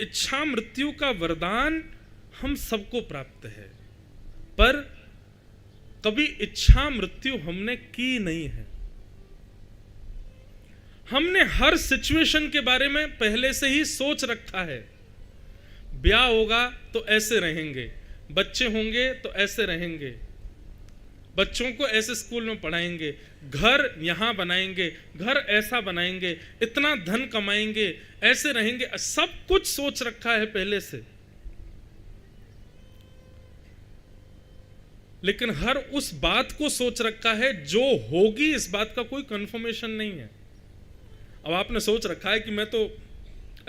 इच्छा मृत्यु का वरदान हम सबको प्राप्त है, पर कभी इच्छा मृत्यु हमने की नहीं है। हमने हर सिचुएशन के बारे में पहले से ही सोच रखा है। ब्याह होगा तो ऐसे रहेंगे, बच्चे होंगे तो ऐसे रहेंगे, बच्चों को ऐसे स्कूल में पढ़ाएंगे, घर यहां बनाएंगे, घर ऐसा बनाएंगे, इतना धन कमाएंगे, ऐसे रहेंगे। सब कुछ सोच रखा है पहले से। लेकिन हर उस बात को सोच रखा है जो होगी, इस बात का कोई कंफर्मेशन नहीं है। अब आपने सोच रखा है कि मैं तो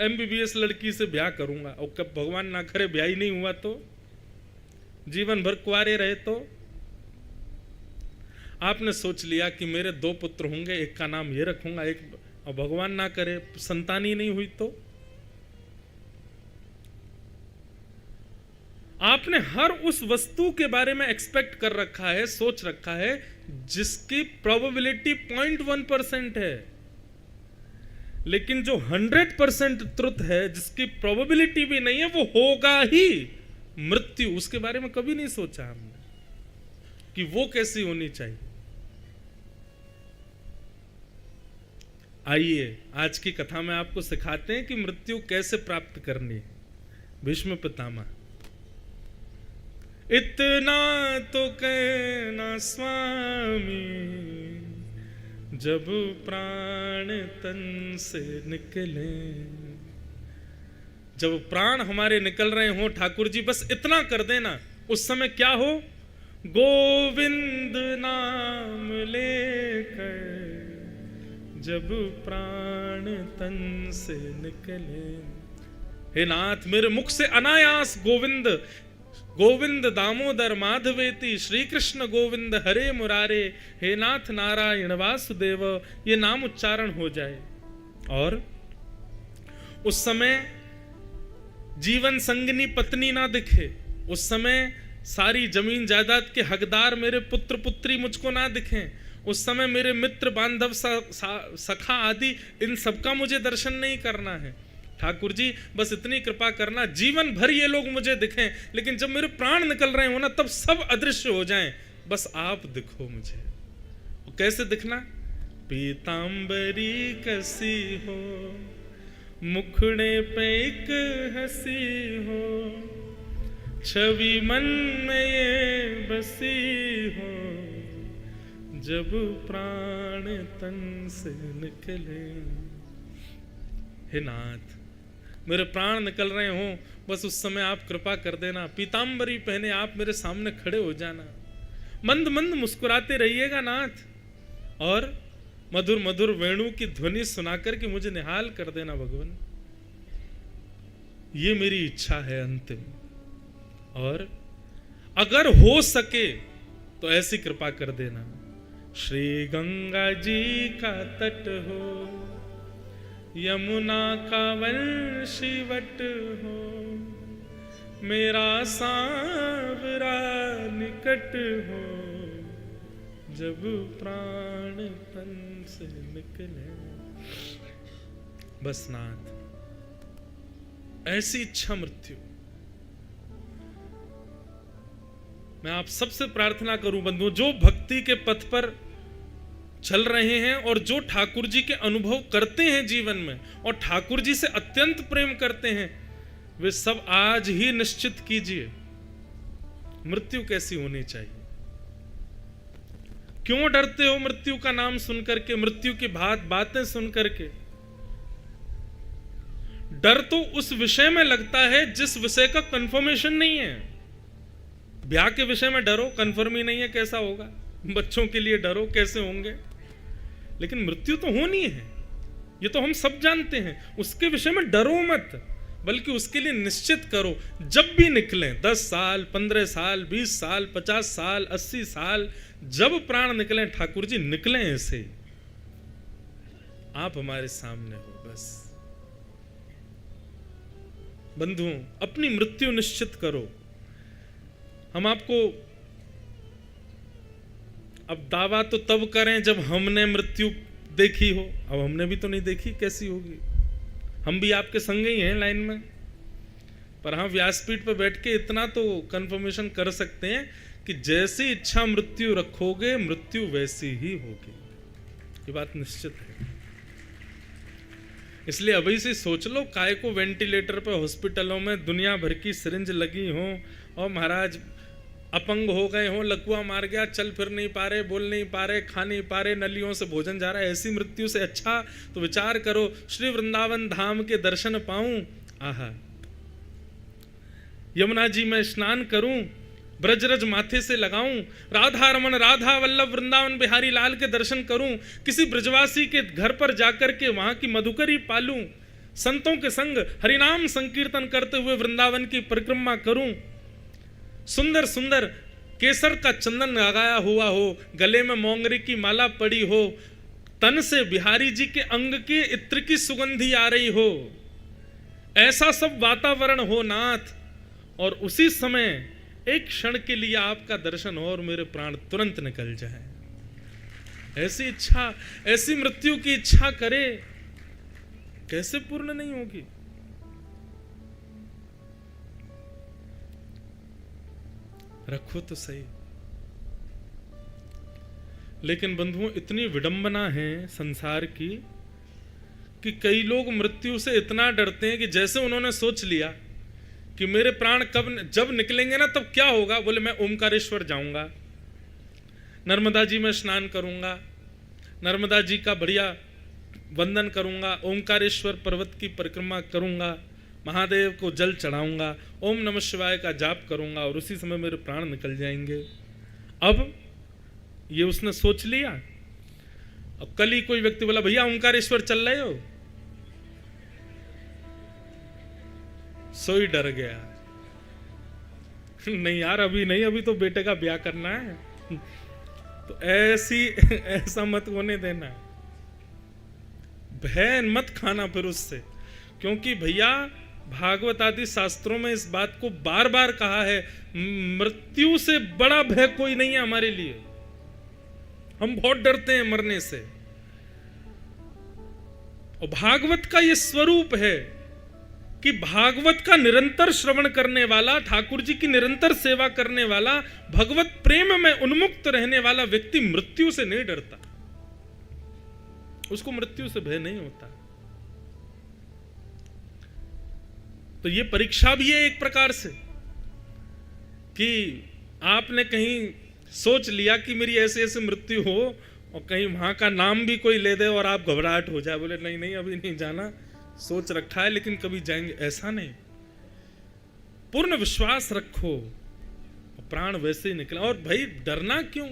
MBBS लड़की से ब्याह करूंगा, और कब भगवान ना करे ब्याह ही नहीं हुआ तो, जीवन भर कुंवारे रहे तो। आपने सोच लिया कि मेरे 2 पुत्र होंगे, एक का नाम ये रखूंगा, एक, और भगवान ना करे संतान ही नहीं हुई तो। आपने हर उस वस्तु के बारे में एक्सपेक्ट कर रखा है, सोच रखा है, जिसकी प्रोबेबिलिटी 0.1% है। लेकिन जो 100% ट्रुथ है, जिसकी प्रोबेबिलिटी भी नहीं है, वो होगा ही मृत्यु। उसके बारे में कभी नहीं सोचा हमने कि वो कैसी होनी चाहिए। आइए आज की कथा में आपको सिखाते हैं कि मृत्यु कैसे प्राप्त करनी है। भीष्म पितामह: इतना तो कहना स्वामी, जब प्राण तन से निकले। जब प्राण हमारे निकल रहे हो ठाकुर जी, बस इतना कर देना। उस समय क्या हो? गोविंद नाम लेकर जब प्राण तन से निकले। हे नाथ, मेरे मुख से अनायास गोविंद गोविंद दामोदर माधवेति, श्री कृष्ण गोविंद हरे मुरारे, हे नाथ नारायण वासुदेव, ये नाम उच्चारण हो जाए। और उस समय जीवन संगनी पत्नी ना दिखे, उस समय सारी जमीन जायदाद के हकदार मेरे पुत्र पुत्री मुझको ना दिखें, उस समय मेरे मित्र बांधव सखा आदि, इन सबका मुझे दर्शन नहीं करना है। ठाकुर जी बस इतनी कृपा करना, जीवन भर ये लोग मुझे दिखें, लेकिन जब मेरे प्राण निकल रहे हो ना, तब सब अदृश्य हो जाएं, बस आप दिखो मुझे। और कैसे दिखना? पीतांबरी कसी हो, मुखड़े पे एक हंसी हो, छवि मन में ये बसी हो, जब प्राण तन से निकले। हे नाथ, मेरे प्राण निकल रहे हो, बस उस समय आप कृपा कर देना। पीतांबरी पहने आप मेरे सामने खड़े हो जाना, मंद मंद मुस्कुराते रहिएगा नाथ, और मधुर मधुर वेणु की ध्वनि सुनाकर के मुझे निहाल कर देना भगवान। ये मेरी इच्छा है अंतिम। और अगर हो सके तो ऐसी कृपा कर देना, श्री गंगा जी का तट हो, यमुना का वंशीवट हो, मेरा सांवरा निकट हो, जब प्राण तन से निकले। बस नाथ, ऐसी इच्छा मृत्यु। मैं आप सबसे प्रार्थना करूं बंधुओं, जो भक्ति के पथ पर चल रहे हैं और जो ठाकुर जी के अनुभव करते हैं जीवन में, और ठाकुर जी से अत्यंत प्रेम करते हैं, वे सब आज ही निश्चित कीजिए मृत्यु कैसी होनी चाहिए। क्यों डरते हो मृत्यु का नाम सुनकर के, मृत्यु की बातें सुनकर के? डर तो उस विषय में लगता है जिस विषय का कंफर्मेशन नहीं है। ब्याह के विषय में डरो, कंफर्म ही नहीं है कैसा होगा। बच्चों के लिए डरो, कैसे होंगे। लेकिन मृत्यु तो होनी है, ये तो हम सब जानते हैं। उसके विषय में डरो मत, बल्कि उसके लिए निश्चित करो, जब भी निकलें, 10 साल, 15 साल, 20 साल, 50 साल, 80 साल, जब प्राण निकलें, ठाकुर जी निकलें ऐसे, आप हमारे सामने हो। बस बंधुओं, अपनी मृत्यु निश्चित करो। हम आपको अब दावा तो तब करें जब हमने मृत्यु देखी हो। अब हमने भी तो नहीं देखी, कैसी होगी। हम भी आपके संग ही हैं लाइन में, पर हाँ, व्यासपीठ पर बैठ के इतना तो कंफर्मेशन कर सकते हैं कि जैसी इच्छा मृत्यु रखोगे, मृत्यु वैसी ही होगी। ये बात निश्चित है। इसलिए अभी से सोच लो, काय को वेंटिलेटर पर हॉस्पिटलों में दुनिया भर की सिरिंज लगी हो और महाराज अपंग हो गए हो, लकवा मार गया, चल फिर नहीं पा रहे, बोल नहीं पा रहे, खा नहीं पा रहे, नलियों से भोजन जा रहा है, ऐसी मृत्यु से अच्छा तो विचार करो श्री वृंदावन धाम के दर्शन पाऊं, आहा, यमुना जी में स्नान करूं, ब्रजरज माथे से लगाऊं, राधा रमन राधा वल्लभ वृंदावन बिहारी लाल के दर्शन करूं, किसी ब्रजवासी के घर पर जाकर के वहां की मधुकरी पालूं, संतों के संग हरिनाम संकीर्तन करते हुए वृंदावन की परिक्रमा करूं, सुंदर सुंदर केसर का चंदन लगाया हुआ हो, गले में मोंगरे की माला पड़ी हो, तन से बिहारी जी के अंग के इत्र की सुगंधी आ रही हो, ऐसा सब वातावरण हो नाथ, और उसी समय एक क्षण के लिए आपका दर्शन हो और मेरे प्राण तुरंत निकल जाए। ऐसी इच्छा, ऐसी मृत्यु की इच्छा करे, कैसे पूर्ण नहीं होगी? रखो तो सही। लेकिन बंधुओं, इतनी विडंबना है संसार की कि कई लोग मृत्यु से इतना डरते हैं कि जैसे उन्होंने सोच लिया कि मेरे प्राण जब निकलेंगे ना तब क्या होगा, बोले मैं ओमकारेश्वर जाऊंगा, नर्मदा जी में स्नान करूंगा, नर्मदा जी का बढ़िया वंदन करूंगा, ओमकारेश्वर पर्वत की परिक्रमा करूंगा, महादेव को जल चढ़ाऊंगा, ओम नमः शिवाय का जाप करूंगा और उसी समय मेरे प्राण निकल जाएंगे। अब ये उसने सोच लिया। अब कल ही कोई व्यक्ति बोला भैया ओमकारेश्वर चल रहे हो, सोई डर गया, नहीं यार अभी नहीं, अभी तो बेटे का ब्याह करना है। तो ऐसा मत होने देना, भय मत खाना फिर उससे, क्योंकि भैया भागवत आदि शास्त्रों में इस बात को बार बार कहा है, मृत्यु से बड़ा भय कोई नहीं है हमारे लिए। हम बहुत डरते हैं मरने से, और भागवत का यह स्वरूप है कि भागवत का निरंतर श्रवण करने वाला, ठाकुर जी की निरंतर सेवा करने वाला, भगवत प्रेम में उन्मुक्त रहने वाला व्यक्ति मृत्यु से नहीं डरता, उसको मृत्यु से भय नहीं होता। तो ये परीक्षा भी है एक प्रकार से कि आपने कहीं सोच लिया कि मेरी ऐसे ऐसे मृत्यु हो और कहीं वहां का नाम भी कोई ले दे और आप घबराहट हो जाए, बोले नहीं नहीं अभी नहीं जाना, सोच रखा है लेकिन कभी जाएंगे, ऐसा नहीं। पूर्ण विश्वास रखो, प्राण वैसे ही निकले। और भाई डरना क्यों?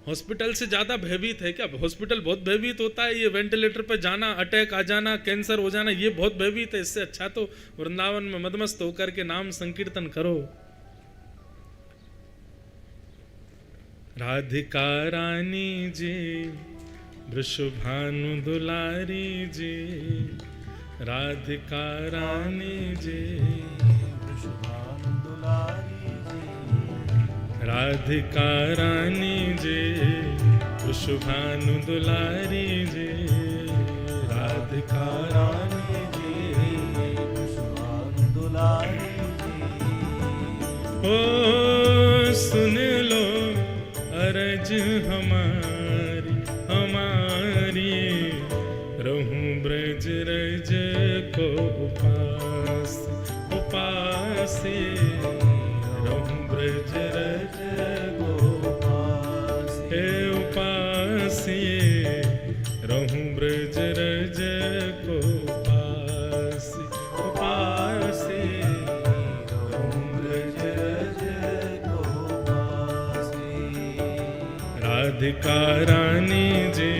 हॉस्पिटल से ज्यादा भयभीत है क्या? हॉस्पिटल बहुत भयभीत होता है, ये वेंटिलेटर पे जाना, अटैक आ जाना, कैंसर हो जाना, ये बहुत भयभीत है। इससे अच्छा तो वृंदावन में मदमस्त होकर के नाम संकीर्तन करो। राधिका रानी जी, वृषभानु दुलारी जी, राधिका रानी जी, वृषभानु दुलारी जी, राधिका रानी जी, वृषभानु दुलारी जी, राधिका रानी जी, वृषभानु दुलारी जी। ओ सुन लो अरज हमारी हमारी, रहूं ब्रज रज को उपास उपासी, रहूं ब्रज रज को उपास हे उपासी, रहूं ब्रज रज को उपासी उपासी, रहूं ब्रज रज को उपासी। राधिका रानी जी,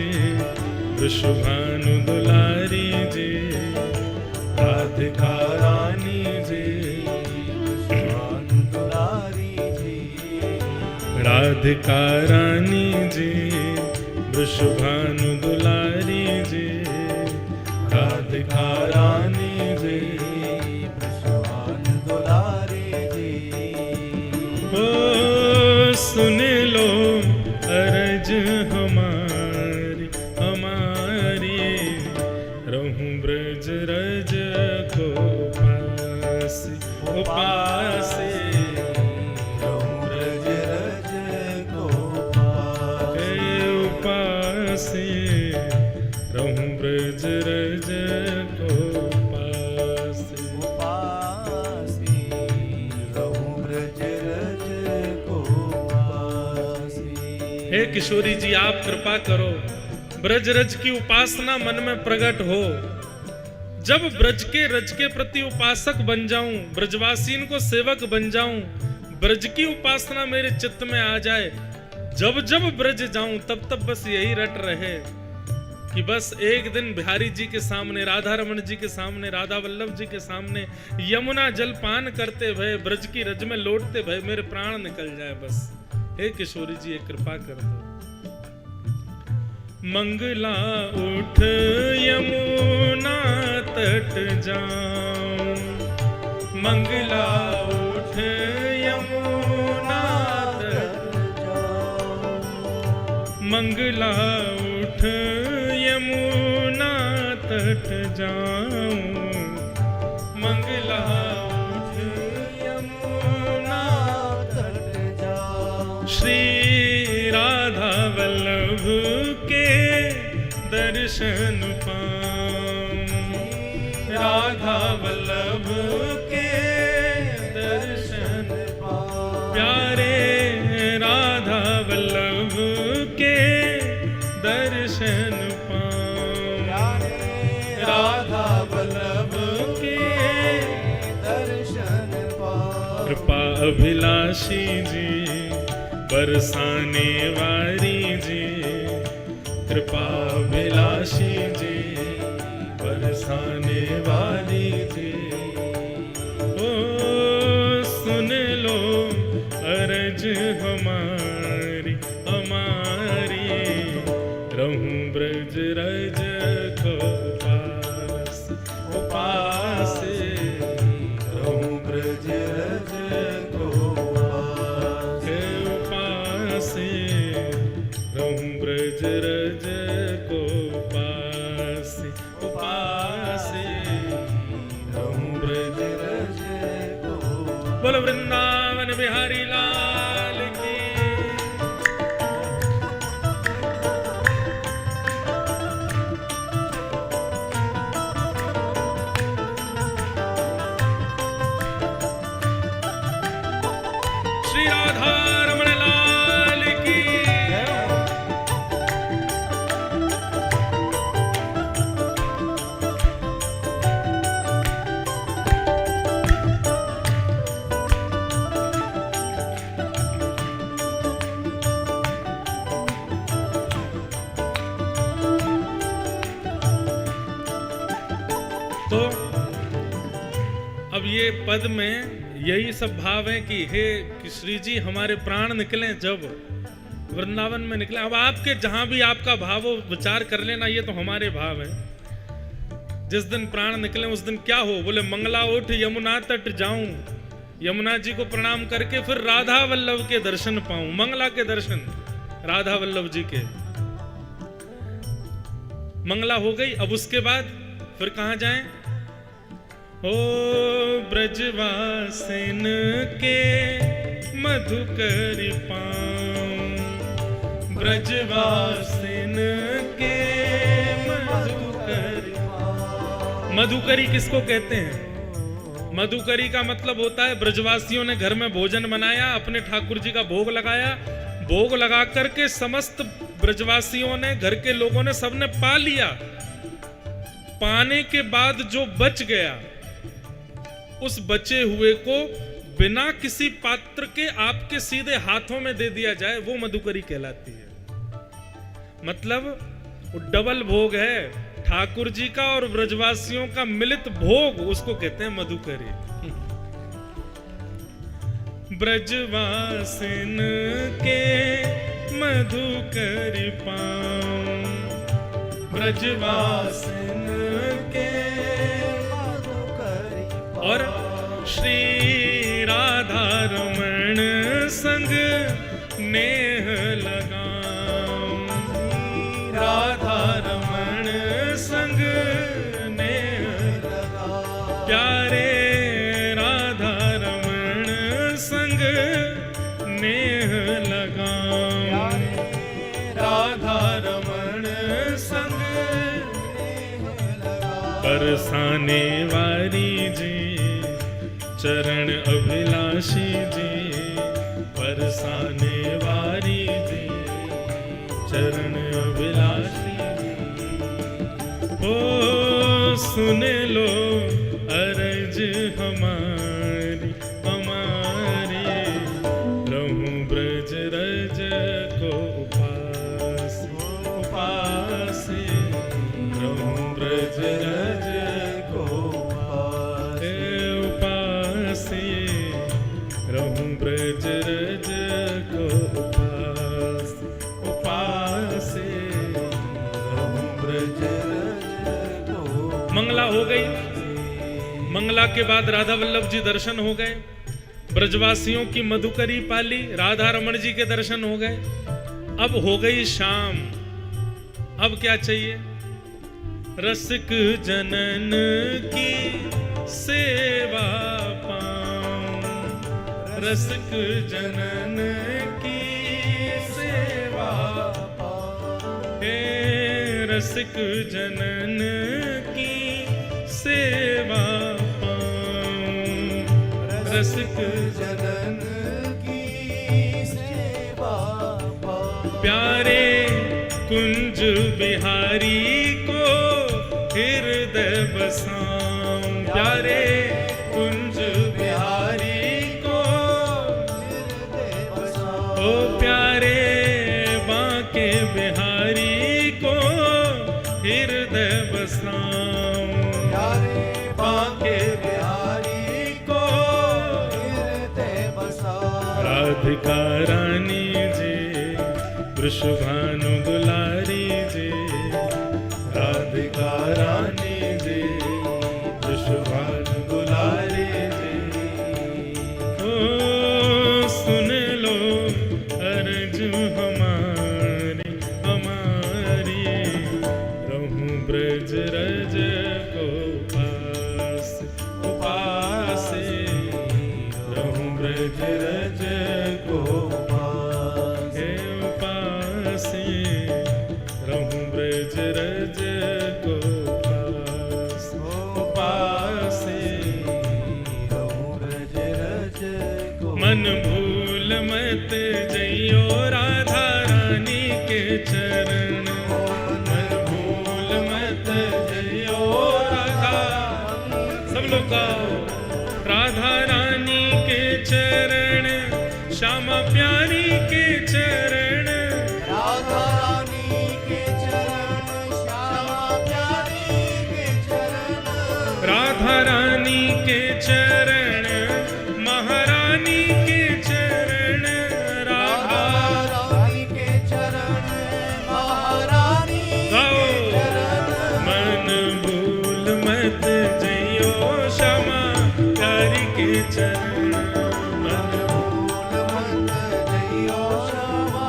वृषभानु दुलारी जी, राधिका रानी जी, वृषभानु दुलारी जी, राधिका रानी जी, वृषभानु दुलारी जी, राधिका रानी जी, वृषभानु दुलारी जी। ओ सुन लो अरज हमारी हमारी, रहूं ब्रज रज को पास उपासे रहूं ब्रज रज को पासे। उपासे रहूं ब्रज रज को पासे। उपासी रहूं ब्रज रज को पासी। हे किशोरी जी, आप कृपा करो, ब्रज रज की उपासना मन में प्रकट हो। जब ब्रज के रज के प्रति उपासक बन जाऊं, ब्रजवासीन को सेवक बन जाऊं, ब्रज की उपासना मेरे चित्त में आ जाए, जब जब ब्रज जाऊं तब तब बस यही रट रहे कि बस एक दिन बिहारी जी के सामने, राधा रमन जी के सामने, राधा वल्लभ जी के सामने यमुना जल पान करते भय, ब्रज की रज में लौटते भय मेरे प्राण निकल जाए बस। हे किशोरी जी, एक कृपा कर दो। मंगला उठ यमुना तट जाऊं, मंगला उठ यमुना तट जाऊं, मंगला उठ यमुना तट जाऊं, मंगला उठ यमुना तट जाऊं। श्री राधा वल्लभ के दर्शन पाऊं, राधा वल्लभ के दर्शन पाऊं, प्यारे राधा वल्लभ के दर्शन पाऊं, राधा वल्लभ के दर्शन पाऊं। कृपा अभिलाषी जी, बरसाने वारी जी, कृपा अभिलाषी जी, बरसाने वाली जी। ओ सुन लो अरज हमारी हमारी, रहूं ब्रज रज को पास उपासे, रहूं ब्रज रज को पासे। उपासे रहूं ब्रज रज को पासे, उपासे रहूं ब्रज रज को। बोलो वृंदावन बिहारी लाल की। श्री राधा रमण लाल की। तो अब ये पद में यही सब भाव है कि हे श्री जी, हमारे प्राण निकले जब वृंदावन में निकले। अब आपके जहां भी आपका भाव हो विचार कर लेना, ये तो हमारे भाव है। जिस दिन प्राण निकले उस दिन क्या हो, बोले मंगला उठ यमुना तट जाऊं, यमुना जी को प्रणाम करके फिर राधा वल्लभ के दर्शन पाऊं, मंगला के दर्शन राधा वल्लभ जी के। मंगला हो गई, अब उसके बाद फिर कहां जाएं? ओ ब्रजवासिन के मधुकर पाऊं, ब्रजवासिन के मधुकर। मधुकरी किसको कहते हैं? मधुकरी का मतलब होता है ब्रजवासियों ने घर में भोजन बनाया, अपने ठाकुर जी का भोग लगाया, भोग लगा करके समस्त ब्रजवासियों ने, घर के लोगों ने, सबने पा लिया। पाने के बाद जो बच गया, उस बचे हुए को बिना किसी पात्र के आपके सीधे हाथों में दे दिया जाए, वो मधुकरी कहलाती है। मतलब वो डबल भोग है, ठाकुर जी का और ब्रजवासियों का मिलित भोग, उसको कहते हैं मधुकरी। ब्रजवासिन के मधुकरी पाऊं, ब्रजवासिन के मधुकरी। और श्री राधा रमण संग नेह लगाऊं, राधा रमण संग नेह लगाऊं, प्यारे राधा बरसाने वारी जी चरण अभिलाषी जी, बरसाने वारी जी चरण अभिलाषी जी। ओ सुन लो अरज हमारी हमारी, रहूं ब्रज रज को उपास उपास, रहूं ब्रज रज को उपास रहूं ब्रज रज को उपास उपास, रहूं ब्रज रज को। मंगला हो गई। मंगला के बाद राधा वल्लभ जी दर्शन हो गए, ब्रजवासियों की मधुकरी पाली, राधा रमण जी के दर्शन हो गए। अब हो गई शाम। अब क्या चाहिए? रसिक जनन की सेवा पाऊं, रसिक जनन की सेवा पाऊं, हे रसिक जनन की सेवा पाऊं, रसिक जनन की सेवा पाऊं। प्यारे कुंज बिहारी को हृदय बसाऊं, प्यारे कुंज बिहारी को हृदय बसाऊं। ओ प्यारे बांके बिहारी को हृदय बसाऊं, प्यारे बांके बिहारी को हृदय बसाऊं। राधिका रानी जी वृषभानु दुलारी जी, राधिका रानी जी वृषभानु दुलारी जी। ओ सुन लो अर्ज हमारी हमारी, रहूं ब्रज रज को उपास उपास, रहूं ब्रज रज को उपास उपास, रहूं ब्रज रज को उपास उपास, रहूं ब्रज रज को। मन भूल मत जइयो राधा रानी के चरण, मन भूल मत जइयो राधा। सब लोग गाओ। राधा रानी के चरण, श्यामा प्यारी के चरण, राधा रानी के चरण, श्यामा प्यारी के चरण, राधा रानी के चरण, महारानी के चरण, राधा रानी के चरण, महारानी गाओ। के चरण। मन भूल मत जइयो श्यामा प्यारी के चरण, मन भूल मत जइयो श्यामा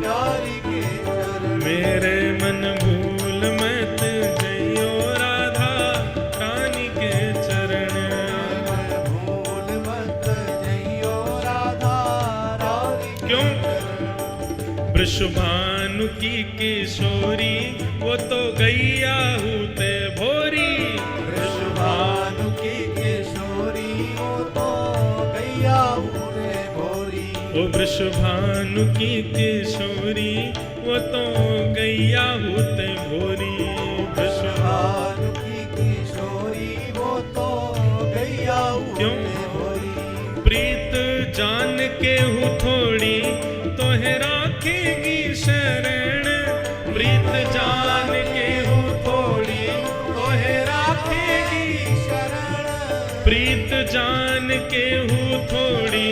प्यारी के चरण। मेरे मन भूल मत जइयो राधा रानी के चरण। भूल मत जइयो राधा रानी के क्यों? चरण। वृषभानु की किशोरी वो तो गैया हूते भोरी, वृषभानु की किशोरी वो तो गैया हुए भोरी। ओ वृषभानु की किशोरी वो तो गैया हूते भोरी, वृषभानु की किशोरी वो तो गैया क्यों? हुए भोरी। प्रीत जान के हूँ थोड़ी तो है राखेगी शरण, प्रीत जान के हूँ थोड़ी तो है राखेगी, शरण। प्रीत जान के हूँ थोड़ी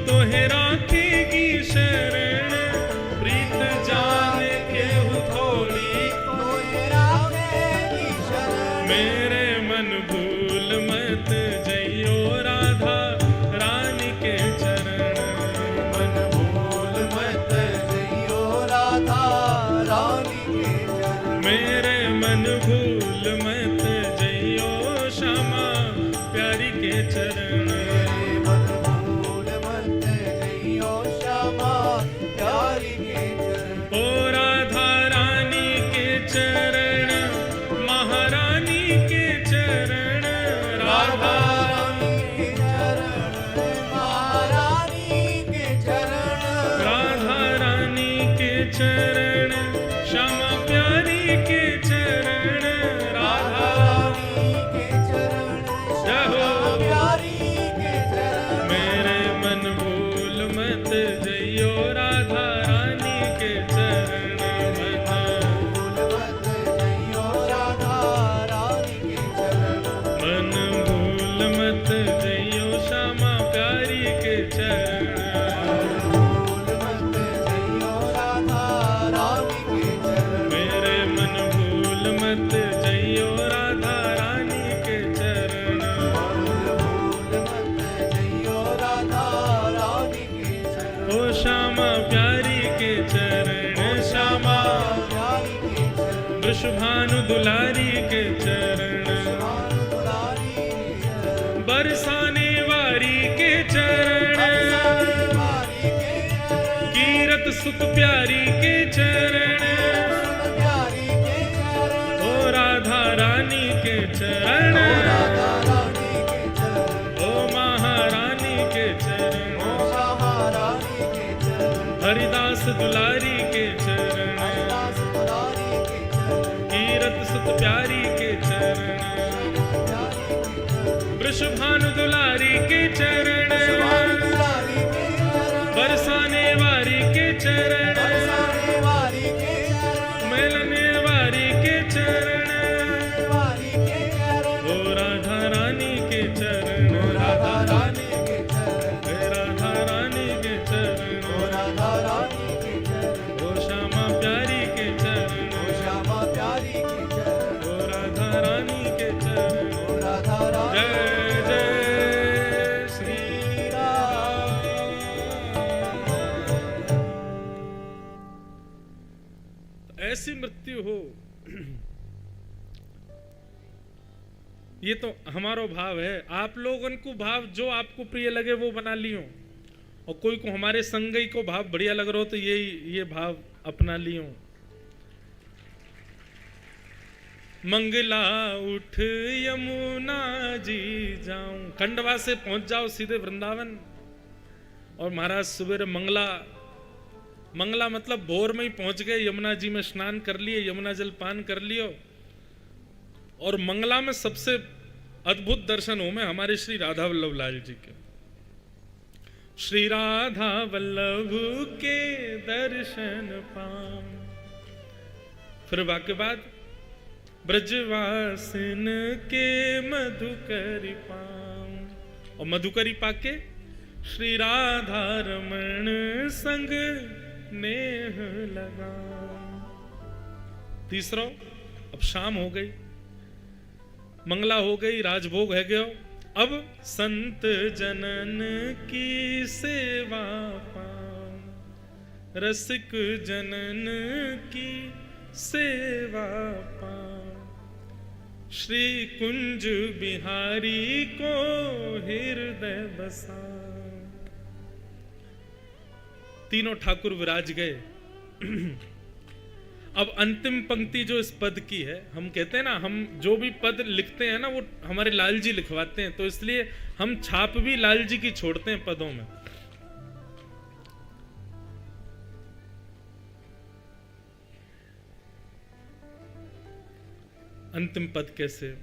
तो है राखेगी शरण, प्रीत जान के हूँ थोड़ी तो ये राखेगी शरण। मेरे मन भूल मत जइयो राधा रानी के चरण, मन भूल मत जइयो राधा रानी के चरण। मेरे मन भूल मत जइयो श्यामा प्यारी के चरण। मेरे मन भूल मत जइयो श्यामा प्यारी के चरण। ओ राधा रानी के चरण, महारानी के चरण, जइयो श्यामा प्यारी के चरण मेरे मन भूल मत जइयो राधा रानी के चरण ओ श्यामा प्यारी के चरण श्यामा वृषभानु दुलारी के चरण बरसाने वारी के चरण कीरत सुत प्यारी के चरण ओ राधा रानी के चरण ओ महारानी के चरण हरिदास दुलारी के चरण कीरत सुत प्यारी के चरण वृषभानु दुलारी के चरण बरसाने वारी के चरण मिलने वारी के चरण ओ राधा रानी के चरण राधा रानी के चरण ओ श्यामा प्यारी के चरण ओ राधा रानी के चरण जय जय श्री राम। ऐसी मृत्यु हो ये तो हमारो भाव है। आप लोगन को भाव जो आपको प्रिय लगे वो बना लियो, और कोई को हमारे संगई को भाव बढ़िया लग रहा हो तो ये भाव अपना लियो। मंगला उठ यमुना जी जाऊं, खंडवा से पहुंच जाओ सीधे वृंदावन। और महाराज सुबह मंगला मतलब भोर में ही पहुंच गए, यमुना जी में स्नान कर लिए, यमुना जल पान कर लियो। और मंगला में सबसे अद्भुत दर्शन हो में हमारे श्री राधा वल्लभ लाल जी के। श्री राधा वल्लभ के दर्शन पाऊं। फिर वाक्य बाद ब्रजवासिन के मधुकरी पाऊं, और मधुकरी पाके श्री राधा रमण संग नेह लगाऊं। तीसरा, अब शाम हो गई, मंगला हो गई, राजभोग है गयो। अब संत जनन की सेवा पाऊं, रसिक जनन की सेवा पाऊं, श्री कुंज बिहारी को हृदय बसाऊं। तीनों ठाकुर विराज गए। अब अंतिम पंक्ति जो इस पद की है, हम कहते हैं ना, हम जो भी पद लिखते हैं ना वो हमारे लाल जी लिखवाते हैं, तो इसलिए हम छाप भी लाल जी की छोड़ते हैं पदों में। अंतिम पद कैसे?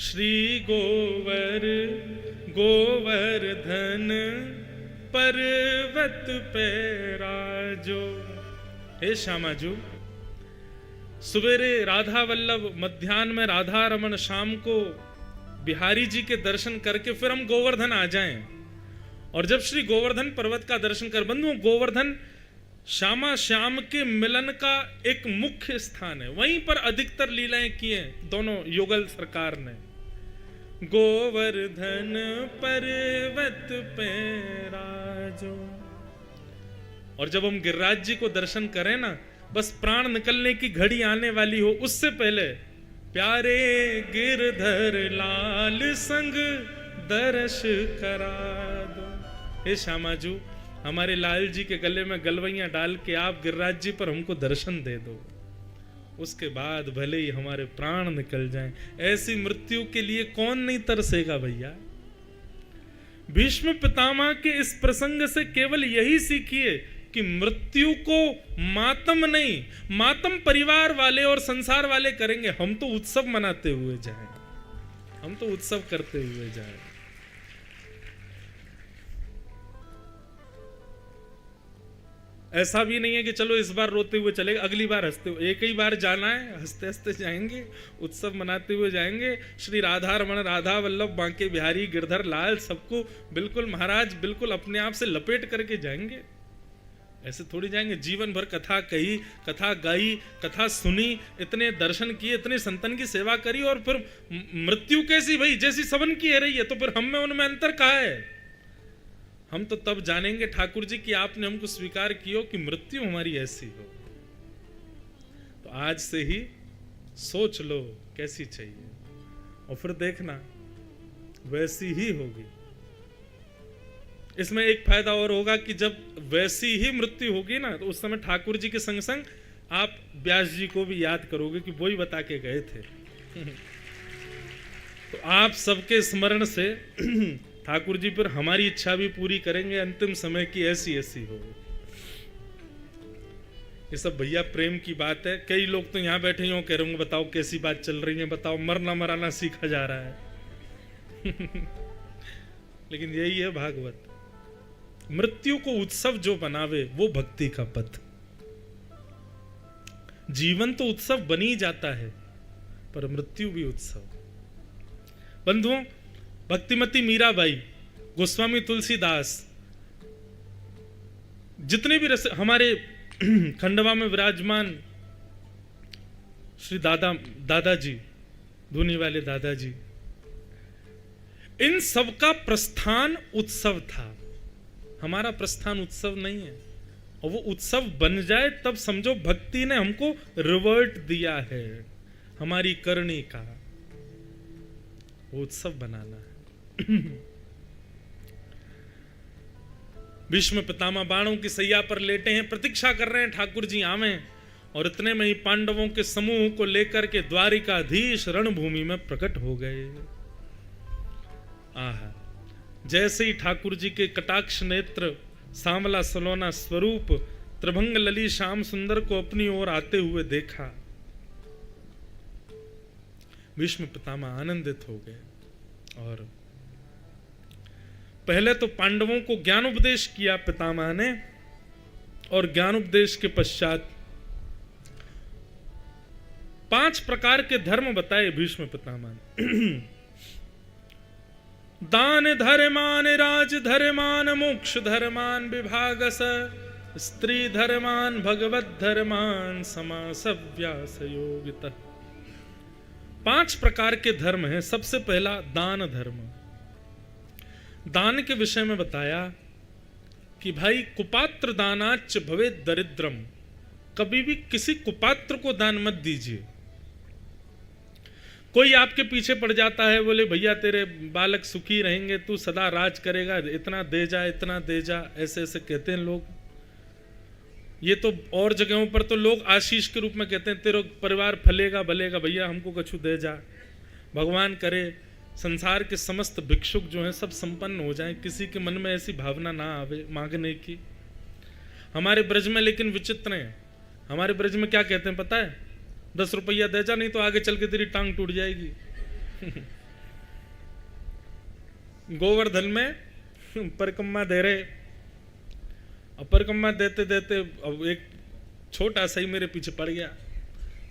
श्री गोवर्धन पर्वत पे राजो। हे श्यामाजू, सवेरे राधा वल्लभ, मध्याह्न में राधा रमन, शाम को बिहारी जी के दर्शन करके फिर हम गोवर्धन आ जाएं। और जब श्री गोवर्धन पर्वत का दर्शन कर, बंधुओं, गोवर्धन श्यामा श्याम के मिलन का एक मुख्य स्थान है, वहीं पर अधिकतर लीलाएं की हैं दोनों युगल सरकार ने। गोवर्धन पर्वत पे राजो। और जब हम गिरिराज जी को दर्शन करें ना, बस प्राण निकलने की घड़ी आने वाली हो, उससे पहले प्यारे गिरधर लाल संग दर्श करा दो। हे श्यामाजू, हमारे लाल जी के गले में गलवैयां डाल के आप गिरिराज जी पर हमको दर्शन दे दो, उसके बाद भले ही हमारे प्राण निकल जाएं। ऐसी मृत्यु के लिए कौन नहीं तरसेगा भैया। भीष्म पितामह के इस प्रसंग से केवल यही सीखिए कि मृत्यु को मातम नहीं, मातम परिवार वाले और संसार वाले करेंगे। हम तो उत्सव मनाते हुए जाएं, हम तो उत्सव करते हुए जाएं। ऐसा भी नहीं है कि चलो इस बार रोते हुए चलेगा, अगली बार हंसते हुए, एक ही बार जाना है, हंसते हंसते जाएंगे, उत्सव मनाते हुए जाएंगे। श्री राधा रमण, राधा वल्लभ, बांके बिहारी, गिरधर लाल, सबको बिल्कुल महाराज बिल्कुल अपने आप से लपेट करके जाएंगे। ऐसे थोड़ी जाएंगे। जीवन भर कथा कही, कथा गाई, कथा सुनी, इतने दर्शन किए, इतने संतन की सेवा करी, और फिर मृत्यु कैसी भाई, जैसी सबन की है रही है, तो फिर हम में उनमें अंतर कहाँ है? हम तो तब जानेंगे ठाकुर जी कि आपने हमको स्वीकार किया कि मृत्यु हमारी ऐसी हो। तो आज से ही सोच लो कैसी चाहिए, और फिर देखना वैसी ही होगी। इसमें एक फायदा और होगा कि जब वैसी ही मृत्यु होगी ना, तो उस समय ठाकुर जी के संग संग आप व्यास जी को भी याद करोगे कि वही बता के गए थे। तो आप सबके स्मरण से ठाकुर जी पर हमारी इच्छा भी पूरी करेंगे, अंतिम समय की ऐसी ऐसी हो। ये सब भैया प्रेम की बात है। कई लोग तो यहाँ बैठे ही कह रहे होंगे बताओ कैसी बात चल रही है, बताओ मरना मराना सीखा जा रहा है। लेकिन यही है भागवत। मृत्यु को उत्सव जो बनावे वो भक्ति का पथ। जीवन तो उत्सव बन ही जाता है, पर मृत्यु भी उत्सव। बंधुओं, भक्तिमती मीराबाई, गोस्वामी तुलसीदास, जितने भी हमारे खंडवा में विराजमान श्री दादाजी, धुनी वाले दादाजी, इन सबका प्रस्थान उत्सव था। हमारा प्रस्थान उत्सव नहीं है, और वो उत्सव बन जाए तब समझो भक्ति ने हमको रिवर्ट दिया है। हमारी करनी का वो उत्सव बनाना है। भीष्म पितामह बाणों की सैया पर लेटे हैं, प्रतीक्षा कर रहे हैं ठाकुर जी आवें, और इतने में ही पांडवों के समूह को लेकर के द्वारिकाधीश रणभूमि में प्रकट हो गए। आहा, जैसे ही ठाकुर जी के कटाक्ष नेत्र, सांवला सलोना स्वरूप, त्रिभंग लली श्याम सुंदर को अपनी ओर आते हुए देखा, भीष्म पितामह आनंदित हो गए। और पहले तो पांडवों को ज्ञान उपदेश किया पितामह ने, और ज्ञान उपदेश के पश्चात 5 प्रकार के धर्म बताए भीष्म पितामह ने। दान धर्मान, राज धर्मान, मोक्ष धर्मान, विभागस, स्त्री धर्मान, भगवत धर्मान, समास व्यास योगितः। 5 प्रकार के धर्म हैं। सबसे पहला दान धर्म। दान के विषय में बताया कि भाई कुपात्र दानाच्च भवेत् दरिद्रम, कभी भी किसी कुपात्र को दान मत दीजिए। कोई आपके पीछे पड़ जाता है, बोले भैया तेरे बालक सुखी रहेंगे, तू सदा राज करेगा, इतना दे जा, इतना दे जा, ऐसे ऐसे कहते हैं लोग। ये तो और जगहों पर तो लोग आशीष के रूप में कहते हैं तेरा परिवार फलेगा भलेगा, भैया हमको कछु दे जा। भगवान करे संसार के समस्त भिक्षुक जो हैं सब संपन्न हो जाएं, किसी के मन में ऐसी भावना ना आवे मांगने की। हमारे ब्रज में लेकिन विचित्र है। हमारे ब्रज में क्या कहते हैं पता है? 10 रुपया दे जा, नहीं तो आगे चल के तेरी टांग टूट जाएगी। गोवर्धन में परिक्रमा दे रहे, अब परिक्रमा देते देते अब एक छोटा सा ही मेरे पीछे पड़ गया।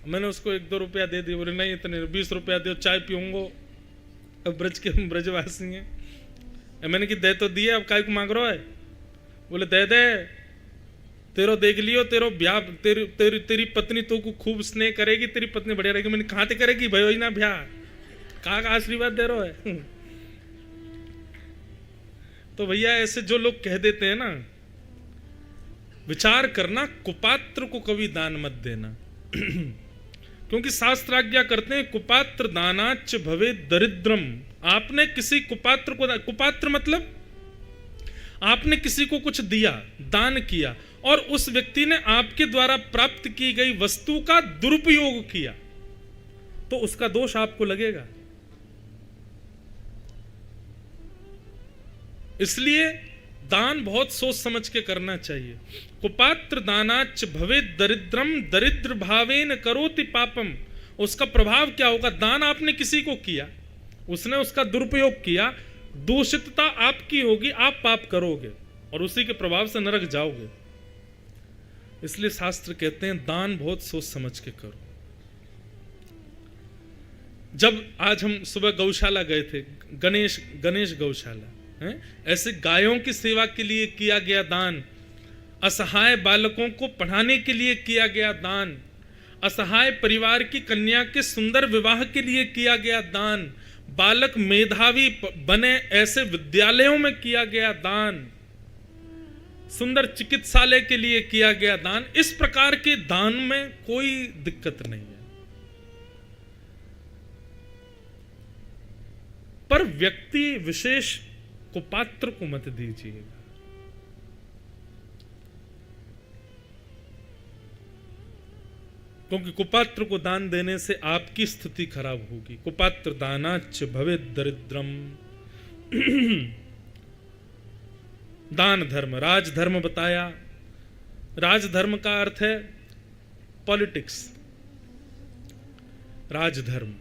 मैंने उसको 1-2 रुपया दे दिए, बोले नहीं इतने 20 रुपया दो, चाय पीऊंगो। अब ब्रज के ब्रजवासी हैं। मैंने कि दे तो दिए, अब काय को मांग रहा है? बोले दे दे, तेरो देख लियो, तेरो ब्याह, तेरी पत्नी तो को खूब स्नेह करेगी, तेरी पत्नी बढ़िया रहेगी। मैंने कहाँ ते करेगी भयो ही ना ब्याह, कहाँ का आशीर्वाद दे रहा है? तो भैया ऐसे जो लोग कह देते हैं ना, विचार करना, कुपात्र को कभी दान मत देना। क्योंकि शास्त्र आज्ञा करते हैं कुपात्र दानाच्च भवेत् दरिद्रम। आपने किसी कुपात्र को, कुपात्र मतलब आपने किसी को कुछ दिया, दान किया, और उस व्यक्ति ने आपके द्वारा प्राप्त की गई वस्तु का दुरुपयोग किया, तो उसका दोष आपको लगेगा। इसलिए दान बहुत सोच समझ के करना चाहिए। कुपात्र दानाच्च भवेत् दरिद्रम, दरिद्र भावेन करोति पापम। उसका प्रभाव क्या होगा? दान आपने किसी को किया, उसने उसका दुरुपयोग किया, दूषितता आपकी होगी, आप पाप करोगे और उसी के प्रभाव से नरक जाओगे। इसलिए शास्त्र कहते हैं दान बहुत सोच समझ के करो। जब आज हम सुबह गौशाला गए थे, गणेश गौशाला है, ऐसे गायों की सेवा के लिए किया गया दान, असहाय बालकों को पढ़ाने के लिए किया गया दान, असहाय परिवार की कन्या के सुंदर विवाह के लिए किया गया दान, बालक मेधावी बने ऐसे विद्यालयों में किया गया दान, सुंदर चिकित्सालय के लिए किया गया दान। इस प्रकार के दान में कोई दिक्कत नहीं है, पर व्यक्ति विशेष को पात्र को मत दीजिएगा। क्योंकि कुपात्र को दान देने से आपकी स्थिति खराब होगी। कुपात्र दानाच भवेत् दरिद्रम। दान धर्म, राजधर्म बताया। राजधर्म का अर्थ है पॉलिटिक्स, राजधर्म।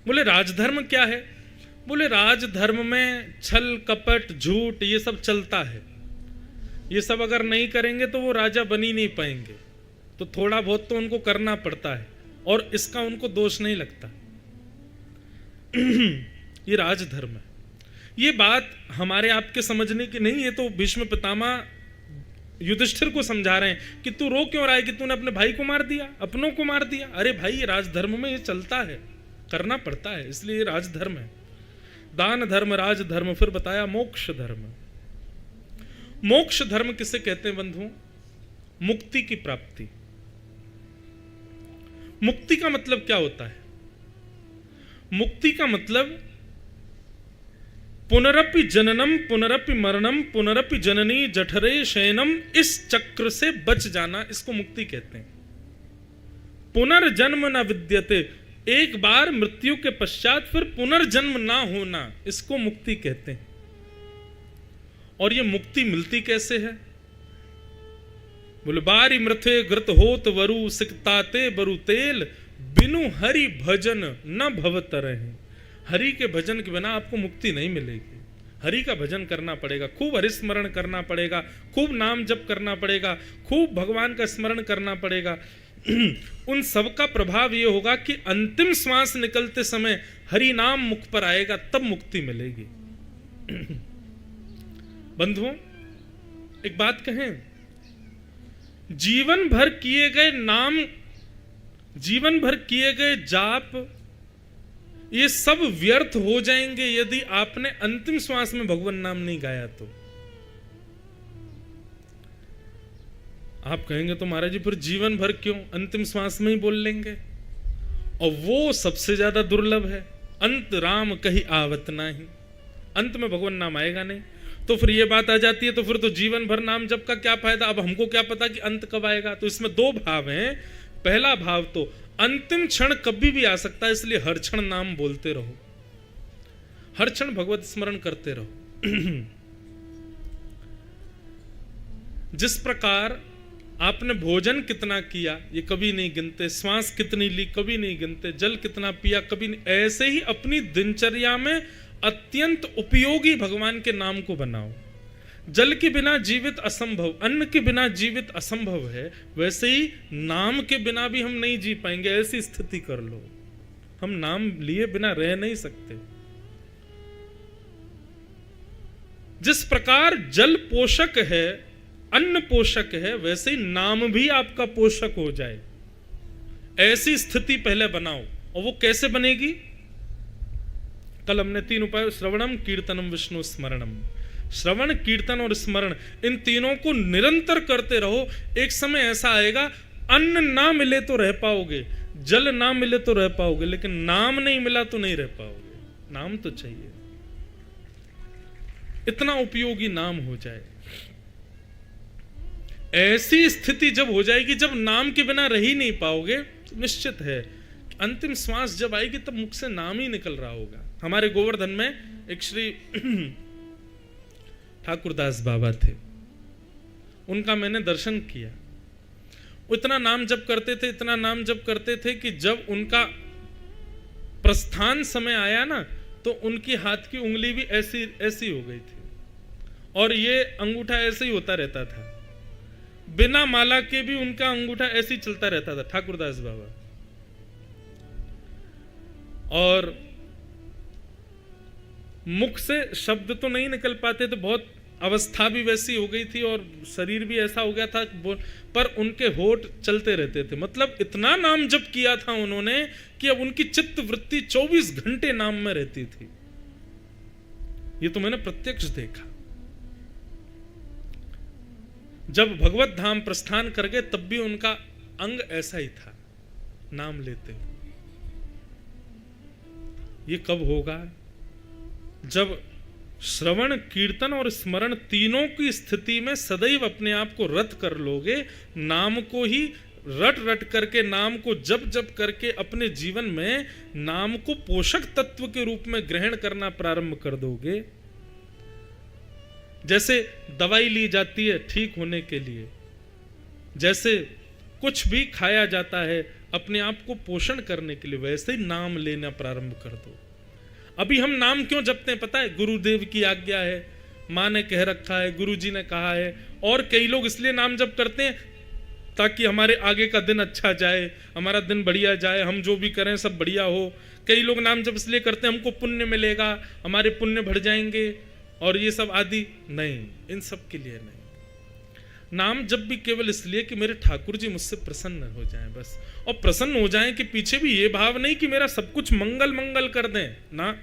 बोले राजधर्म क्या है? बोले राजधर्म में छल कपट झूठ ये सब चलता है। ये सब अगर नहीं करेंगे तो वो राजा बन ही नहीं पाएंगे, तो थोड़ा बहुत तो उनको करना पड़ता है और इसका उनको दोष नहीं लगता। ये राजधर्म है। ये बात हमारे आपके समझने की नहीं, ये तो भीष्म पितामह युधिष्ठिर को समझा रहे हैं कि तू रो क्यों रहा है कि तूने अपने भाई को मार दिया, अपनों को मार दिया। अरे भाई, ये राजधर्म में ये चलता है, करना पड़ता है, इसलिए ये राजधर्म है। दान धर्म, राजधर्म। फिर बताया मोक्ष धर्म। मोक्ष धर्म किसे कहते हैं बंधुओं? मुक्ति की प्राप्ति। मुक्ति का मतलब क्या होता है? मुक्ति का मतलब पुनरपि जननम पुनरपि मरणम पुनरपि जननी जठरे शयनम, इस चक्र से बच जाना, इसको मुक्ति कहते हैं। पुनर्जन्म न विद्यते, एक बार मृत्यु के पश्चात फिर पुनर्जन्म ना होना, इसको मुक्ति कहते हैं। और ये मुक्ति मिलती कैसे है? बोले बारी मृथे घृत होत वरु सिकताते बरु तेल, बिनु हरि भजन न भवत रहे। हरि के भजन के बिना आपको मुक्ति नहीं मिलेगी। हरि का भजन करना पड़ेगा, खूब हरिस्मरण करना पड़ेगा, खूब नाम जप करना पड़ेगा, खूब भगवान का स्मरण करना पड़ेगा। उन सब का प्रभाव ये होगा कि अंतिम श्वास निकलते समय हरि नाम मुख पर आएगा, तब मुक्ति मिलेगी। बंधुओं, एक बात कहें, जीवन भर किए गए नाम, जीवन भर किए गए जाप, ये सब व्यर्थ हो जाएंगे यदि आपने अंतिम श्वास में भगवान नाम नहीं गाया तो। आप कहेंगे तो महाराज जी फिर जीवन भर क्यों, अंतिम श्वास में ही बोल लेंगे। और वो सबसे ज्यादा दुर्लभ है। अंत राम कहीं आवत नाही, अंत में भगवान नाम आएगा नहीं। तो फिर ये बात आ जाती है, तो फिर तो जीवन भर नाम जप का क्या फायदा? अब हमको क्या पता कि अंत कब आएगा? तो इसमें दो भाव हैं। पहला भाव तो अंतिम क्षण कभी भी आ सकता है, इसलिए हर क्षण नाम बोलते रहो, हर क्षण भगवत स्मरण करते रहो। जिस प्रकार आपने भोजन कितना किया ये कभी नहीं गिनते, श्वास कितनी ली कभी नहीं गिनते, जल कितना पिया कभी नहीं, ऐसे ही अपनी दिनचर्या में अत्यंत उपयोगी भगवान के नाम को बनाओ। जल के बिना जीवित असंभव, अन्न के बिना जीवित असंभव है, वैसे ही नाम के बिना भी हम नहीं जी पाएंगे। ऐसी स्थिति कर लो, हम नाम लिए बिना रह नहीं सकते। जिस प्रकार जल पोषक है, अन्न पोषक है, वैसे ही नाम भी आपका पोषक हो जाए, ऐसी स्थिति पहले बनाओ। और वो कैसे बनेगी? कल हमने 3 उपाय, श्रवणम कीर्तनम विष्णु स्मरणम। श्रवण, कीर्तन और स्मरण, इन तीनों को निरंतर करते रहो। एक समय ऐसा आएगा, अन्न ना मिले तो रह पाओगे, जल ना मिले तो रह पाओगे, लेकिन नाम नहीं मिला तो नहीं रह पाओगे। नाम तो चाहिए, इतना उपयोगी नाम हो जाए। ऐसी स्थिति जब हो जाएगी, जब नाम के बिना रह ही नहीं पाओगे, तो निश्चित है अंतिम श्वास जब आएगी तब मुख से नाम ही निकल रहा होगा। हमारे गोवर्धन में एक श्री ठाकुरदास बाबा थे, उनका मैंने दर्शन किया। वो इतना नाम जप करते थे, इतना नाम जप करते थे कि जब उनका प्रस्थान समय आया ना, तो उनकी हाथ की उंगली भी ऐसी ऐसी हो गई थी और ये अंगूठा ऐसे ही होता रहता था। बिना माला के भी उनका अंगूठा ऐसे ही चलता रहता था, ठाकुरदास बाबा। और मुख से शब्द तो नहीं निकल पाते थे, बहुत अवस्था भी वैसी हो गई थी और शरीर भी ऐसा हो गया था, पर उनके होठ चलते रहते थे। मतलब इतना नाम जप किया था उन्होंने कि अब उनकी चित्त वृत्ति 24 घंटे नाम में रहती थी। ये तो मैंने प्रत्यक्ष देखा। जब भगवत धाम प्रस्थान कर गए तब भी उनका अंग ऐसा ही था, नाम लेते हुए। ये कब होगा? जब श्रवण, कीर्तन और स्मरण तीनों की स्थिति में सदैव अपने आप को रत कर लोगे, नाम को ही रट रट करके, नाम को जप जप करके अपने जीवन में नाम को पोषक तत्व के रूप में ग्रहण करना प्रारंभ कर दोगे। जैसे दवाई ली जाती है ठीक होने के लिए, जैसे कुछ भी खाया जाता है अपने आप को पोषण करने के लिए, वैसे ही नाम लेना प्रारंभ कर दो। अभी हम नाम क्यों जपते हैं पता है? गुरुदेव की आज्ञा है, माँ ने कह रखा है, गुरुजी ने कहा है। और कई लोग इसलिए नाम जप करते हैं ताकि हमारे आगे का दिन अच्छा जाए, हमारा दिन बढ़िया जाए, हम जो भी करें सब बढ़िया हो। कई लोग नाम जप इसलिए करते हैं हमको पुण्य मिलेगा, हमारे पुण्य बढ़ जाएंगे, और ये सब आदि। नहीं, इन सब के लिए नहीं। नाम जब भी केवल इसलिए कि मेरे ठाकुर जी मुझसे प्रसन्न हो जाएं बस। और प्रसन्न हो जाएं कि पीछे भी ये भाव नहीं कि मेरा सब कुछ मंगल मंगल कर दें ना,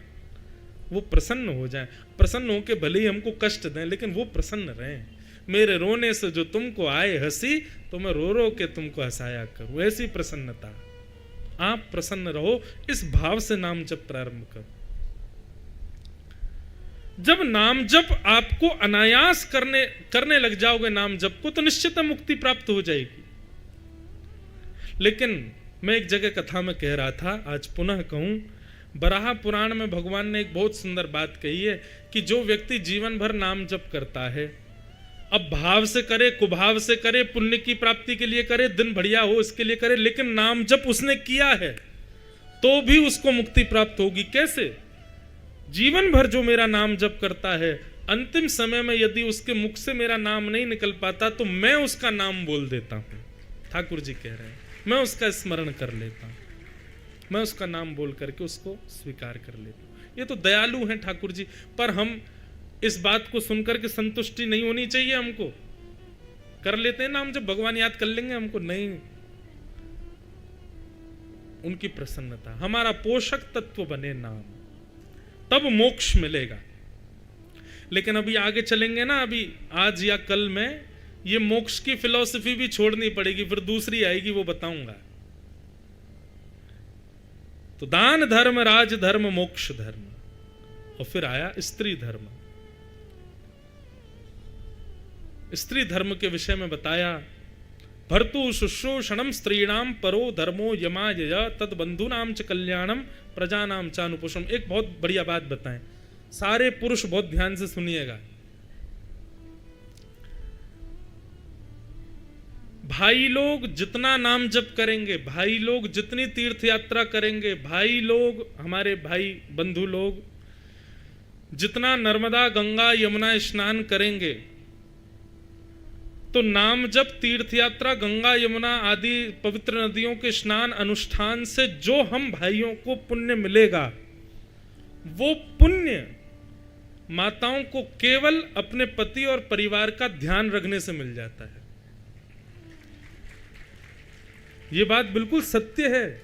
वो प्रसन्न हो जाएं। प्रसन्न हो के भले ही हमको कष्ट दें, लेकिन वो प्रसन्न रहें। मेरे रोने से जो तुमको आए हंसी, तो मैं रो रो के तुमको हंसाया करूं, ऐसी प्रसन्नता। आप प्रसन्न रहो, इस भाव से नाम जप प्रारंभ करो। जब नाम जप आपको अनायास करने लग जाओगे नाम जप को, तो निश्चित मुक्ति प्राप्त हो जाएगी। लेकिन मैं एक जगह कथा में कह रहा था, आज पुनः कहूं, बराह पुराण में भगवान ने एक बहुत सुंदर बात कही है कि जो व्यक्ति जीवन भर नाम जप करता है, अब भाव से करे, कुभाव से करे, पुण्य की प्राप्ति के लिए करे, दिन बढ़िया हो इसके लिए करे, लेकिन नाम जप उसने किया है तो भी उसको मुक्ति प्राप्त होगी। कैसे? जीवन भर जो मेरा नाम जप करता है, अंतिम समय में यदि उसके मुख से मेरा नाम नहीं निकल पाता तो मैं उसका नाम बोल देता हूं। ठाकुर जी कह रहे हैं, मैं उसका स्मरण कर लेता हूं, मैं उसका नाम बोल करके उसको स्वीकार कर लेता हूं। ये तो दयालु हैं ठाकुर जी। पर हम इस बात को सुनकर के संतुष्टि नहीं होनी चाहिए हमको। कर लेते हैं नाम जब, भगवान याद कर लेंगे हमको, नहीं। उनकी प्रसन्नता हमारा पोषक तत्व बने नाम, तब मोक्ष मिलेगा। लेकिन अभी आगे चलेंगे ना, अभी आज या कल में ये मोक्ष की फिलॉसफी भी छोड़नी पड़ेगी, फिर दूसरी आएगी, वो बताऊंगा। तो दान धर्म, राज धर्म, मोक्ष धर्म, और फिर आया स्त्री धर्म। स्त्री धर्म के विषय में बताया, भर्तु शुश्रूषणम स्त्रीणाम परो धर्मो यमायया तद बंधुनाम च कल्याणम प्रजानाम चानुपोषम। एक बहुत बढ़िया बात बताएं, सारे पुरुष बहुत ध्यान से सुनिएगा। भाई लोग जितना नाम जप करेंगे, भाई लोग जितनी तीर्थ यात्रा करेंगे, भाई लोग, हमारे भाई बंधु लोग जितना नर्मदा गंगा यमुना स्नान करेंगे, तो नाम जप, तीर्थ यात्रा, गंगा यमुना आदि पवित्र नदियों के स्नान अनुष्ठान से जो हम भाइयों को पुण्य मिलेगा, वो पुण्य माताओं को केवल अपने पति और परिवार का ध्यान रखने से मिल जाता है। ये बात बिल्कुल सत्य है,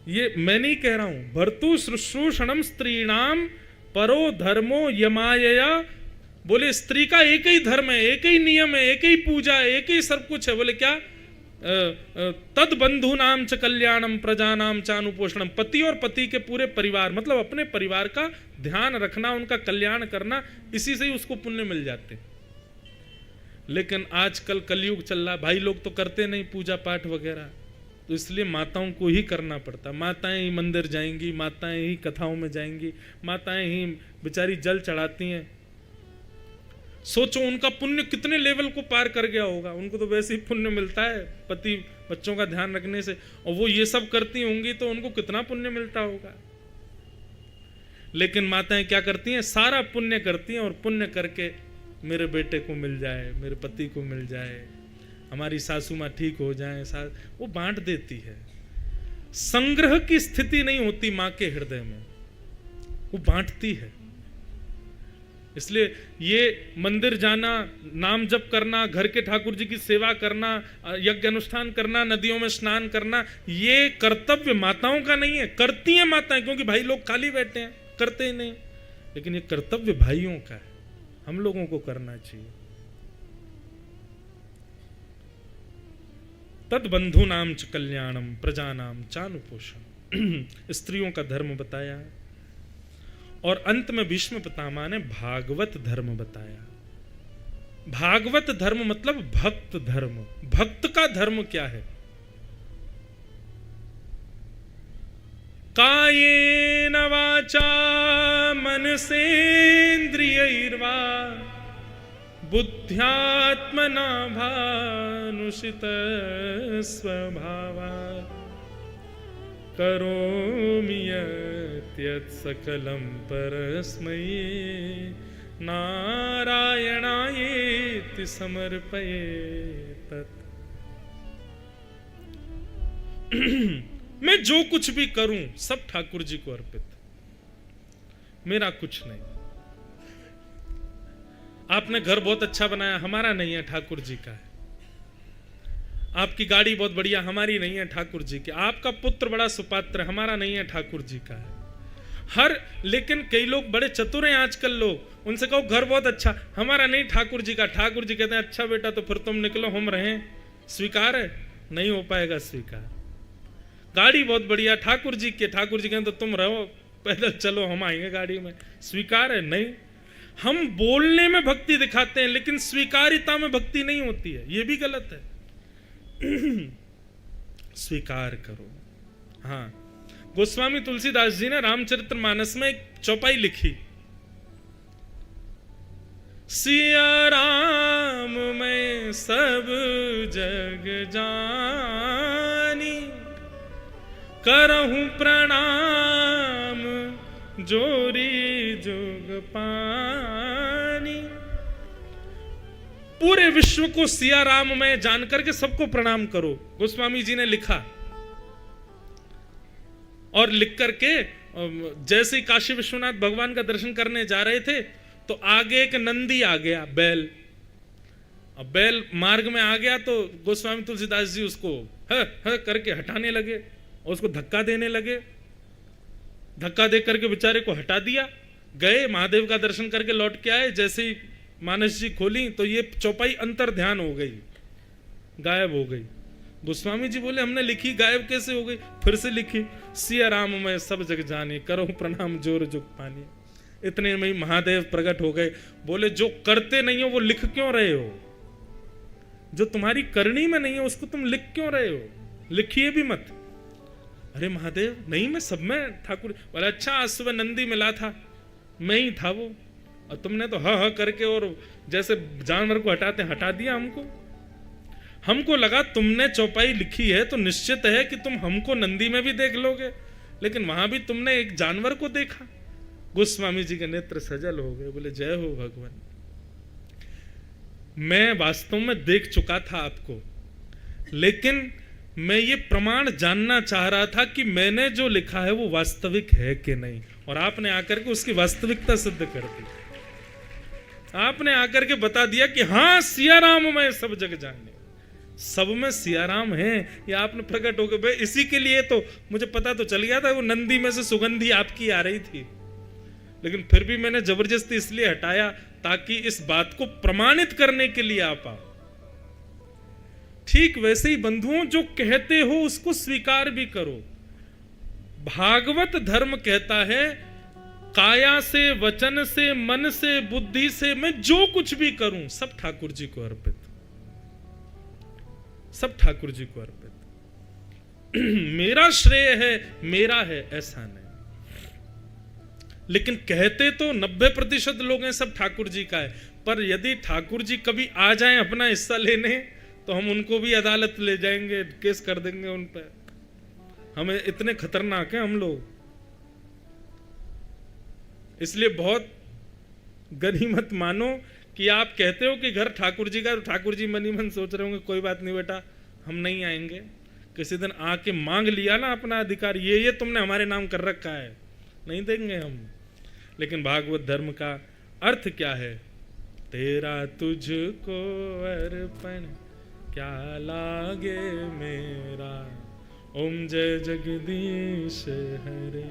ये मैं नहीं कह रहा हूं। भर्तु शुश्रूषणम स्त्रीणाम परो धर्मो यमायया। बोले स्त्री का एक ही धर्म है, एक ही नियम है, एक ही पूजा है, एक ही सब कुछ है। बोले क्या? तद बंधु नाम च कल्याणम प्रजानाम चानुपोषणम। पति और पति के पूरे परिवार, मतलब अपने परिवार का ध्यान रखना, उनका कल्याण करना, इसी से ही उसको पुण्य मिल जाते। लेकिन आजकल कलयुग चल रहा, भाई लोग तो करते नहीं पूजा पाठ वगैरह, तो इसलिए माताओं को ही करना पड़ता। माताएं ही मंदिर जाएंगी, माताएं ही कथाओं में जाएंगी, माताएं ही बेचारी जल चढ़ाती हैं। सोचो उनका पुण्य कितने लेवल को पार कर गया होगा। उनको तो वैसे ही पुण्य मिलता है पति बच्चों का ध्यान रखने से, और वो ये सब करती होंगी तो उनको कितना पुण्य मिलता होगा। लेकिन माताएं क्या करती हैं? सारा पुण्य करती हैं, और पुण्य करके मेरे बेटे को मिल जाए, मेरे पति को मिल जाए, हमारी सासू माँ ठीक हो जाए, वो बांट देती है। संग्रह की स्थिति नहीं होती माँ के हृदय में, वो बांटती है। इसलिए ये मंदिर जाना, नाम जप करना, घर के ठाकुर जी की सेवा करना, यज्ञ अनुष्ठान करना, नदियों में स्नान करना, ये कर्तव्य माताओं का नहीं है। करती हैं माताएं, क्योंकि भाई लोग खाली बैठे हैं, करते ही नहीं। लेकिन ये कर्तव्य भाइयों का है, हम लोगों को करना चाहिए। तद बंधु नाम च कल्याणम प्रजानाम चानुपोषण, स्त्रियों का धर्म बताया। और अंत में भीष्म पितामह ने भागवत धर्म बताया। भागवत धर्म मतलब भक्त धर्म। भक्त का धर्म क्या है? कायेन वाचा मनसेन्द्रियैर्वा बुद्ध्यात्मना भानुषित स्वभावात् करोमि यत् सकलं परस्मै नारायणायेति समर्पयेत्। मैं जो कुछ भी करूं सब ठाकुर जी को अर्पित, मेरा कुछ नहीं। आपने घर बहुत अच्छा बनाया, हमारा नहीं है, ठाकुर जी का है। आपकी गाड़ी बहुत बढ़िया, हमारी नहीं है, ठाकुर जी की। आपका पुत्र बड़ा सुपात्र, हमारा नहीं है, ठाकुर जी का है। लेकिन कई लोग बड़े चतुर हैं आजकल लोग, उनसे कहो घर बहुत अच्छा, हमारा नहीं, ठाकुर जी का। ठाकुर जी कहते हैं अच्छा बेटा तो फिर तुम निकलो, हम रहें। स्वीकार है? नहीं हो पाएगा स्वीकार। गाड़ी बहुत बढ़िया, ठाकुर जी की, ठाकुर जी कहते तो तुम रहो, पैदल चलो, हम आएंगे गाड़ी में। स्वीकार है? नहीं। हम बोलने में भक्ति दिखाते हैं, लेकिन स्वीकारिता में भक्ति नहीं होती है, यह भी गलत है। स्वीकार करो। हाँ, गोस्वामी तुलसीदास जी ने रामचरितमानस में एक चौपाई लिखी, सिया राम मैं सब जग जानी, करहूं प्रणाम जोरी जुग पानी। पूरे विश्व को सिया राम में जानकर के सबको प्रणाम करो, गोस्वामी जी ने लिखा। और लिख करके जैसे ही काशी विश्वनाथ भगवान का दर्शन करने जा रहे थे तो आगे एक नंदी आ गया, बैल। अब बैल मार्ग में आ गया तो गोस्वामी तुलसीदास जी उसको ह करके हटाने लगे और उसको धक्का देने लगे। धक्का दे करके बेचारे को हटा दिया, गए महादेव का दर्शन करके लौट के आए। जैसे ही मानस जी खोली तो ये चौपाई अंतर ध्यान हो गई, गायब हो गई। गोस्वामी जी बोले हमने लिखी, गायब कैसे हो गई? फिर से लिखी, सिया राम मैं सब जग जाने, करो प्रणाम जोर जुग पानी। इतने में ही महादेव प्रकट हो गए। बोले जो करते नहीं हो वो लिख क्यों रहे हो? जो तुम्हारी करनी में नहीं है उसको तुम लिख क्यों रहे हो? लिखिए भी मत। अरे महादेव नहीं, मैं सब में ठाकुर। बोले अच्छा, आज सुबह नंदी मिला था, मैं ही था वो, और तुमने तो ह करके और जैसे जानवर को हटाते हटा दिया हमको। हमको लगा तुमने चौपाई लिखी है तो निश्चित है कि तुम हमको नंदी में भी देख लोगे, लेकिन वहां भी तुमने एक जानवर को देखा। गोस्वामी जी के नेत्र सजल हो गए, बोले जय हो भगवान, मैं वास्तव में देख चुका था आपको, लेकिन मैं ये प्रमाण जानना चाह रहा था कि मैंने जो लिखा है वो वास्तविक है कि नहीं। और आपने आकर के उसकी वास्तविकता सिद्ध कर दी। आपने आकर के बता दिया कि हाँ सिया राम मैं सब जग जाने, सब में सिया राम है। ये आपने प्रकट हो गए। इसी के लिए तो मुझे पता तो चल गया था, वो नंदी में से सुगंधी आपकी आ रही थी, लेकिन फिर भी मैंने जबरदस्ती इसलिए हटाया ताकि इस बात को प्रमाणित करने के लिए आप आओ। ठीक वैसे ही बंधुओं, जो कहते हो उसको स्वीकार भी करो। भागवत धर्म कहता है काया से, वचन से, मन से, बुद्धि से मैं जो कुछ भी करूं सब ठाकुर जी को अर्पित, सब ठाकुर जी को अर्पित। मेरा श्रेय है, मेरा है, ऐसा नहीं। लेकिन कहते तो 90% लोग हैं सब ठाकुर जी का है, पर यदि ठाकुर जी कभी आ जाएं अपना हिस्सा लेने तो हम उनको भी अदालत ले जाएंगे, केस कर देंगे उन पर। हमें इतने खतरनाक हैं हम लोग। इसलिए बहुत गनीमत मानो कि आप कहते हो कि घर ठाकुर जी का, तो ठाकुर जी मन ही मन सोच रहे होंगे कोई बात नहीं बेटा, हम नहीं आएंगे, किसी दिन आके मांग लिया ना अपना अधिकार, ये तुमने हमारे नाम कर रखा है, नहीं देंगे हम। लेकिन भागवत धर्म का अर्थ क्या है? तेरा तुझको अर्पण क्या लागे मेरा, ओम जय जगदीश हरे।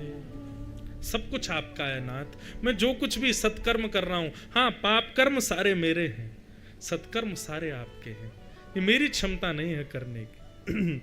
सब कुछ आपका है नाथ, मैं जो कुछ भी सत्कर्म कर रहा हूं, हाँ पाप कर्म सारे मेरे हैं, सत्कर्म सारे आपके हैं, ये मेरी क्षमता नहीं है करने की।